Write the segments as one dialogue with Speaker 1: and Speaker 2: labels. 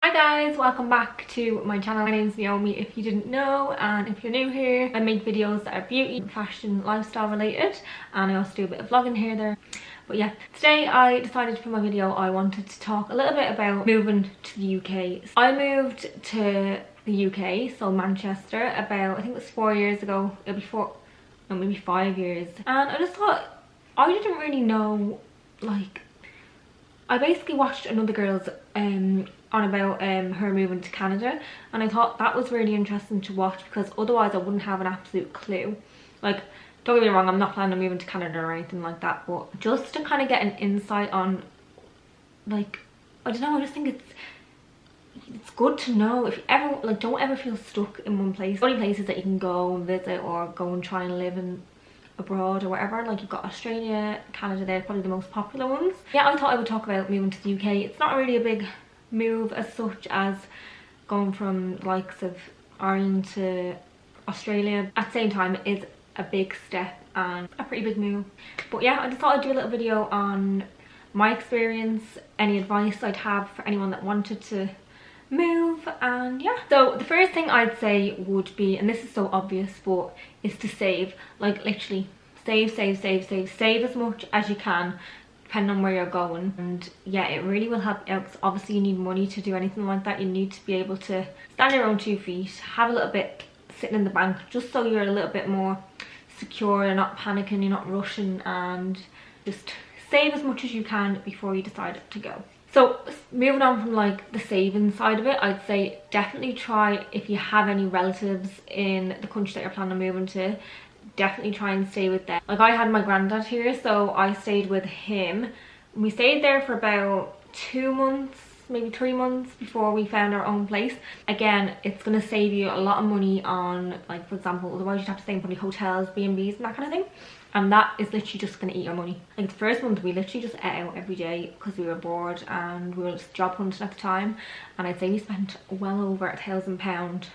Speaker 1: Hi guys, welcome back to my channel. My name is Naomi if you didn't know, and if you're new here, I make videos that are beauty, fashion, lifestyle related, and I also do a bit of vlogging here there. But yeah, today I decided for my video I wanted to talk a little bit about moving to the UK. I moved to the UK, so Manchester, about I think it was 4 years ago. It'll be maybe 5 years, and I just thought I didn't really know, like, I basically watched another girl's on about her moving to Canada, and I thought that was really interesting to watch because otherwise I wouldn't have an absolute clue. Like, don't get me wrong, I'm not planning on moving to Canada or anything like that, but just to kind of get an insight on, like, I don't know, I just think it's good to know. If you ever, like, don't ever feel stuck in one place. The only places that you can go and visit or go and try and live in abroad or whatever, like, you've got Australia, Canada, they're probably the most popular ones. Yeah, I thought I would talk about moving to the UK. It's not really a big move as such as going from the likes of Ireland to Australia. At the same time, it is a big step and a pretty big move. But yeah, I just thought I'd do a little video on my experience, any advice I'd have for anyone that wanted to move, and yeah. So the first thing I'd say would be, and this is so obvious, but is to save. Like, literally save as much as you can depending on where you're going. And yeah, it really will help out because obviously you need money to do anything like that. You need to be able to stand on your own 2 feet, have a little bit sitting in the bank just so you're a little bit more secure, you're not panicking, you're not rushing, and just save as much as you can before you decide to go. So moving on from like the saving side of it, I'd say definitely try, if you have any relatives in the country that you're planning on moving to, definitely try and stay with them. Like, I had my granddad here, so I stayed with him. We stayed there for about 2 months, maybe 3 months before we found our own place. Again, it's going to save you a lot of money on, like, for example, otherwise you'd have to stay in probably hotels, B&Bs and that kind of thing. And that is literally just going to eat your money. Like, the first month we literally just ate out every day because we were bored and we were just job hunting at the time. And I'd say we spent well over £1,000,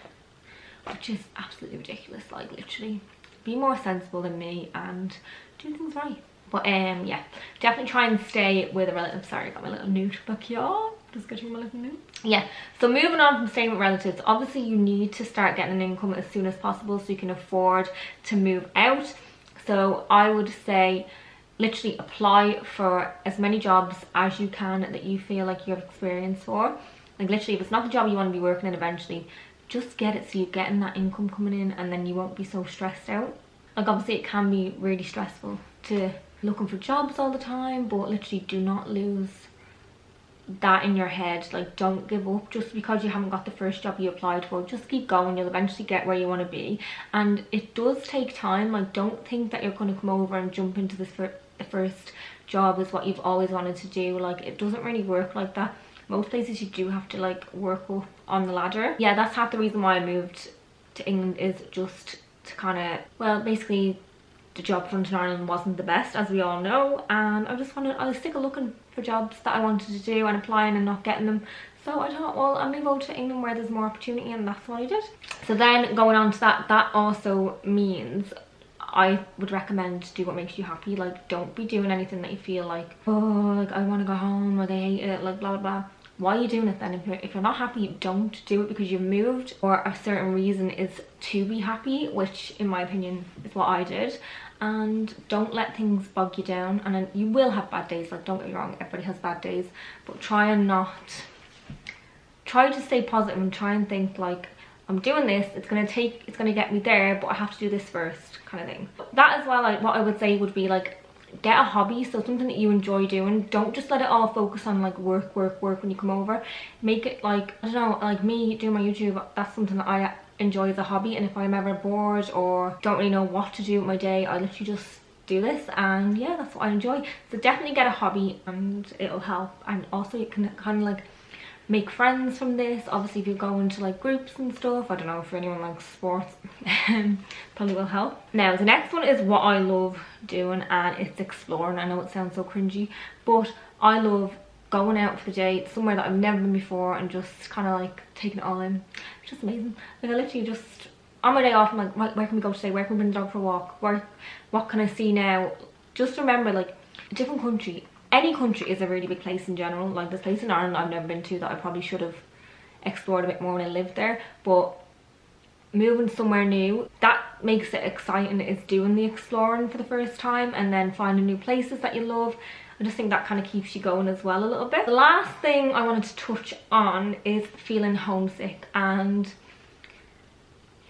Speaker 1: which is absolutely ridiculous. Like, literally, be more sensible than me and do things right. But yeah, definitely try and stay with a relative. Sorry, I got my little note back here. Just getting my little note. Yeah, so moving on from staying with relatives, obviously you need to start getting an income as soon as possible so you can afford to move out. So I would say literally apply for as many jobs as you can that you feel like you have experience for. Like, literally, if it's not the job you want to be working in eventually, just get it so you're getting that income coming in, and then you won't be so stressed out. Like, obviously it can be really stressful to looking for jobs all the time, but literally do not lose that in your head. Like, don't give up just because you haven't got the first job you applied for. Just keep going, you'll eventually get where you want to be, and it does take time. Like, don't think that you're going to come over and jump into this the first job is what you've always wanted to do. Like, it doesn't really work like that. Most places you do have to, like, work up on the ladder. Yeah, that's half the reason why I moved to England, is just to kind of, well, basically the job front in Ireland wasn't the best, as we all know, and I was sick of looking for jobs that I wanted to do and applying and not getting them. So I thought, well, I'll move over to England where there's more opportunity, and that's what I did. So then going on to that also means I would recommend do what makes you happy. Like, don't be doing anything that you feel like, oh, like, I want to go home, or they hate it, like, blah blah blah. Why are you doing it then? If you're not happy, don't do it because you moved, or a certain reason is to be happy, which in my opinion is what I did. And don't let things bog you down. And then you will have bad days, like, don't get me wrong, everybody has bad days, but try to stay positive and try and think like, I'm doing this, it's gonna get me there, but I have to do this first, kind of thing. That as well, like, what I would say would be, like, get a hobby, so something that you enjoy doing. Don't just let it all focus on, like, work when you come over. Make it, like, I don't know, like me doing my YouTube, that's something that I enjoy as a hobby, and if I'm ever bored or don't really know what to do with my day, I literally just do this, and yeah, that's what I enjoy. So definitely get a hobby and it'll help. And also you can kind of, like, make friends from this. Obviously if you go into, like, groups and stuff, I don't know, for anyone likes sports, probably will help. Now the next one is what I love doing, and it's exploring. I know it sounds so cringy, but I love going out for the day somewhere that I've never been before and just kind of, like, taking it all in. It's just amazing. Like, I literally just, on my day off, I'm like, where can we go today? Where can we bring the dog for a walk? What can I see now? Just remember, like, a different country, any country is a really big place in general. Like, there's places in Ireland I've never been to that I probably should have explored a bit more when I lived there, but moving somewhere new, that makes it exciting, is doing the exploring for the first time and then finding new places that you love. I just think that kind of keeps you going as well a little bit. The last thing I wanted to touch on is feeling homesick, and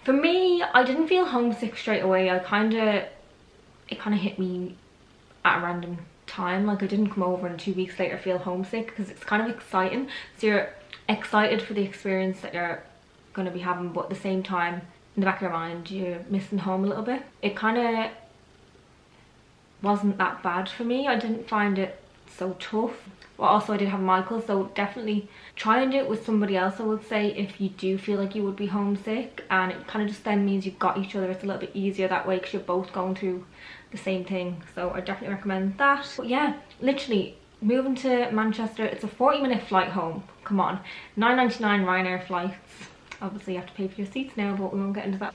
Speaker 1: for me, I didn't feel homesick straight away. It kind of hit me at a random time. Like, I didn't come over and 2 weeks later feel homesick, because it's kind of exciting. So you're excited for the experience that you're going to be having, but at the same time, in the back of your mind, you're missing home a little bit. It kind of wasn't that bad for me. I didn't find it so tough. But also I did have Michael, so definitely try and do it with somebody else, I would say, if you do feel like you would be homesick. And it kind of just then means you've got each other. It's a little bit easier that way because you're both going through the same thing. So I definitely recommend that. But yeah, literally moving to Manchester, it's a 40-minute flight home. Come on, £9.99 Ryanair flights. Obviously you have to pay for your seats now, but we won't get into that.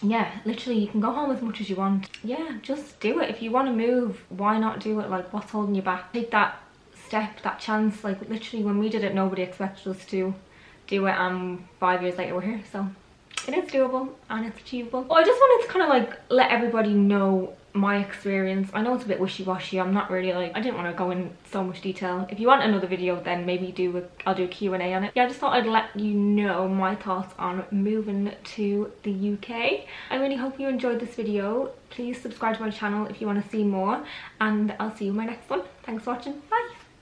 Speaker 1: Yeah, literally you can go home as much as you want. Yeah, just do it. If you want to move, why not do it? Like, what's holding you back? Take that step, that chance. Like, literally when we did it, nobody expected us to do it, and 5 years later we're here. So it is doable and it's achievable. But I just wanted to kind of like let everybody know my experience. I know it's a bit wishy-washy. I'm not really like, I didn't want to go in so much detail. If you want another video, then maybe I'll do a Q&A on it. Yeah, I just thought I'd let you know my thoughts on moving to the UK. I really hope you enjoyed this video. Please subscribe to my channel if you want to see more, and I'll see you in my next one. Thanks for watching. Bye.